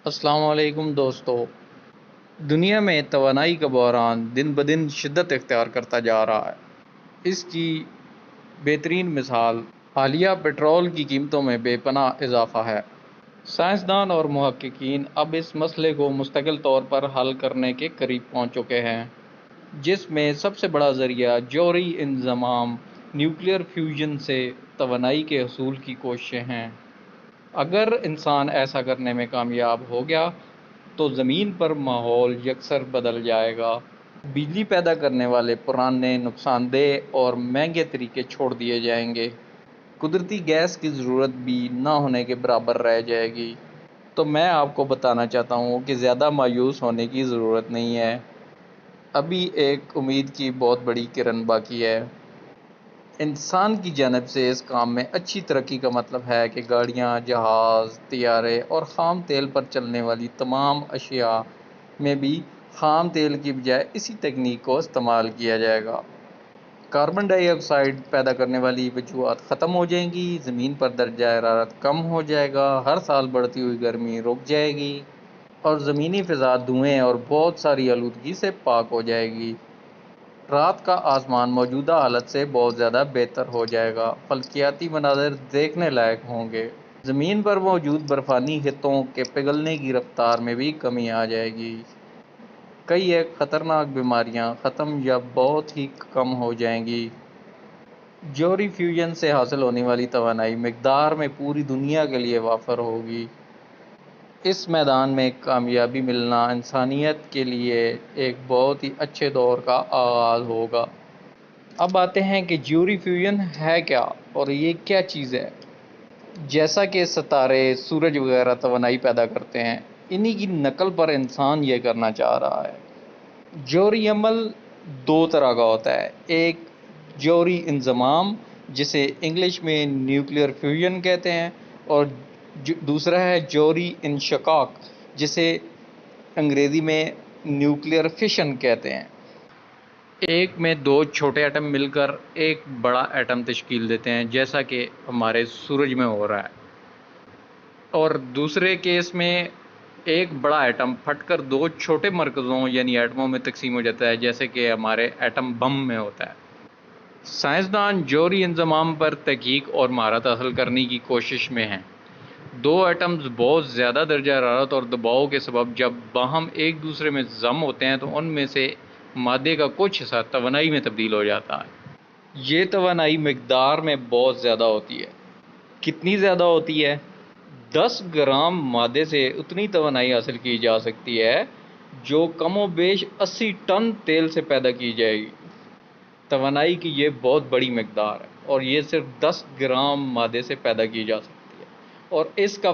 السلام علیکم دوستو، دنیا میں توانائی کا بحران دن بدن شدت اختیار کرتا جا رہا ہے۔ اس کی بہترین مثال حالیہ پیٹرول کی قیمتوں میں بے پناہ اضافہ ہے۔ سائنسدان اور محققین اب اس مسئلے کو مستقل طور پر حل کرنے کے قریب پہنچ چکے ہیں، جس میں سب سے بڑا ذریعہ جوہری انضمام نیوکلیئر فیوژن سے توانائی کے حصول کی کوششیں ہیں۔ اگر انسان ایسا کرنے میں کامیاب ہو گیا تو زمین پر ماحول یکسر بدل جائے گا۔ بجلی پیدا کرنے والے پرانے نقصان دہ اور مہنگے طریقے چھوڑ دیے جائیں گے۔ قدرتی گیس کی ضرورت بھی نہ ہونے کے برابر رہ جائے گی۔ تو میں آپ کو بتانا چاہتا ہوں کہ زیادہ مایوس ہونے کی ضرورت نہیں ہے۔ ابھی ایک امید کی بہت بڑی کرن باقی ہے۔ انسان کی جانب سے اس کام میں اچھی ترقی کا مطلب ہے کہ گاڑیاں، جہاز، طیارے اور خام تیل پر چلنے والی تمام اشیاء میں بھی خام تیل کی بجائے اسی تکنیک کو استعمال کیا جائے گا۔ کاربن ڈائی آکسائیڈ پیدا کرنے والی وجوہات ختم ہو جائیں گی، زمین پر درجہ حرارت کم ہو جائے گا، ہر سال بڑھتی ہوئی گرمی رک جائے گی اور زمینی فضا دھوئیں اور بہت ساری آلودگی سے پاک ہو جائے گی۔ رات کا آسمان موجودہ حالت سے بہت زیادہ بہتر ہو جائے گا، فلکیاتی مناظر دیکھنے لائق ہوں گے۔ زمین پر موجود برفانی خطوں کے پگھلنے کی رفتار میں بھی کمی آ جائے گی۔ کئی ایک خطرناک بیماریاں ختم یا بہت ہی کم ہو جائیں گی۔ جوہری فیوژن سے حاصل ہونے والی توانائی مقدار میں پوری دنیا کے لیے وافر ہوگی۔ اس میدان میں کامیابی ملنا انسانیت کے لیے ایک بہت ہی اچھے دور کا آغاز ہوگا۔ اب آتے ہیں کہ جوہری فیوژن ہے کیا اور یہ کیا چیز ہے۔ جیسا کہ ستارے، سورج وغیرہ توانائی پیدا کرتے ہیں، انہی کی نقل پر انسان یہ کرنا چاہ رہا ہے۔ جوہری عمل دو طرح کا ہوتا ہے، ایک جوہری انضمام جسے انگلش میں نیوکلیئر فیوژن کہتے ہیں، اور دوسرا ہے جوہری انشقاق جسے انگریزی میں نیوکلیئر فشن کہتے ہیں۔ ایک میں دو چھوٹے ایٹم مل کر ایک بڑا ایٹم تشکیل دیتے ہیں، جیسا کہ ہمارے سورج میں ہو رہا ہے، اور دوسرے کیس میں ایک بڑا ایٹم پھٹ کر دو چھوٹے مرکزوں یعنی ایٹموں میں تقسیم ہو جاتا ہے، جیسے کہ ہمارے ایٹم بم میں ہوتا ہے۔ سائنسدان جوہری انضمام پر تحقیق اور مہارت حاصل کرنے کی کوشش میں ہیں۔ دو ایٹمز بہت زیادہ درجہ حرارت اور دباؤ کے سبب جب باہم ایک دوسرے میں ضم ہوتے ہیں تو ان میں سے مادے کا کچھ حصہ توانائی میں تبدیل ہو جاتا ہے۔ یہ توانائی مقدار میں بہت زیادہ ہوتی ہے۔ کتنی زیادہ ہوتی ہے؟ 10 گرام مادے سے اتنی توانائی حاصل کی جا سکتی ہے جو کم و بیش 80 ٹن تیل سے پیدا کی جائے گی۔ توانائی کی یہ بہت بڑی مقدار ہے اور یہ صرف 10 گرام مادے سے پیدا کی جا سکتی ہے، اور اس کا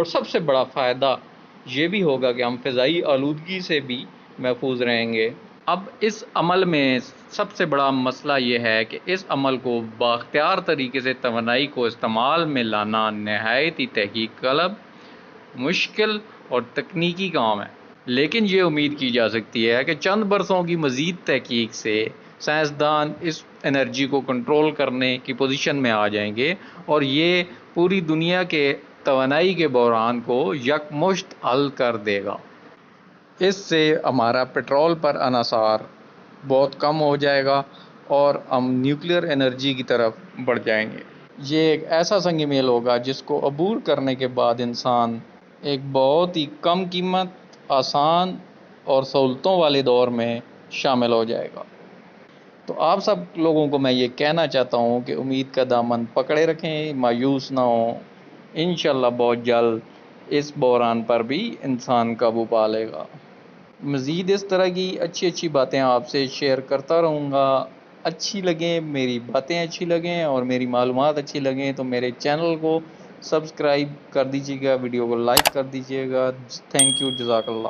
سب سے بڑا فائدہ یہ بھی ہوگا کہ ہم فضائی آلودگی سے بھی محفوظ رہیں گے۔ اب اس عمل میں سب سے بڑا مسئلہ یہ ہے کہ اس عمل کو بااختیار طریقے سے توانائی کو استعمال میں لانا نہایت ہی تحقیق طلب، مشکل اور تکنیکی کام ہے، لیکن یہ امید کی جا سکتی ہے کہ چند برسوں کی مزید تحقیق سے سائنسدان اس انرجی کو کنٹرول کرنے کی پوزیشن میں آ جائیں گے اور یہ پوری دنیا کے توانائی کے بحران کو یکمشت حل کر دے گا۔ اس سے ہمارا پیٹرول پر انحصار بہت کم ہو جائے گا اور ہم نیوکلیئر انرجی کی طرف بڑھ جائیں گے۔ یہ ایک ایسا سنگ میل ہوگا جس کو عبور کرنے کے بعد انسان ایک بہت ہی کم قیمت، آسان اور سہولتوں والے دور میں شامل ہو جائے گا۔ تو آپ سب لوگوں کو میں یہ کہنا چاہتا ہوں کہ امید کا دامن پکڑے رکھیں، مایوس نہ ہوں۔ انشاءاللہ بہت جلد اس بحران پر بھی انسان قابو پا لے گا۔ مزید اس طرح کی اچھی اچھی باتیں آپ سے شیئر کرتا رہوں گا۔ اچھی لگیں میری باتیں، اچھی لگیں اور میری معلومات اچھی لگیں تو میرے چینل کو سبسکرائب کر دیجیے گا، ویڈیو کو لائک کر دیجیے گا۔ تھینک یو، جزاک اللہ۔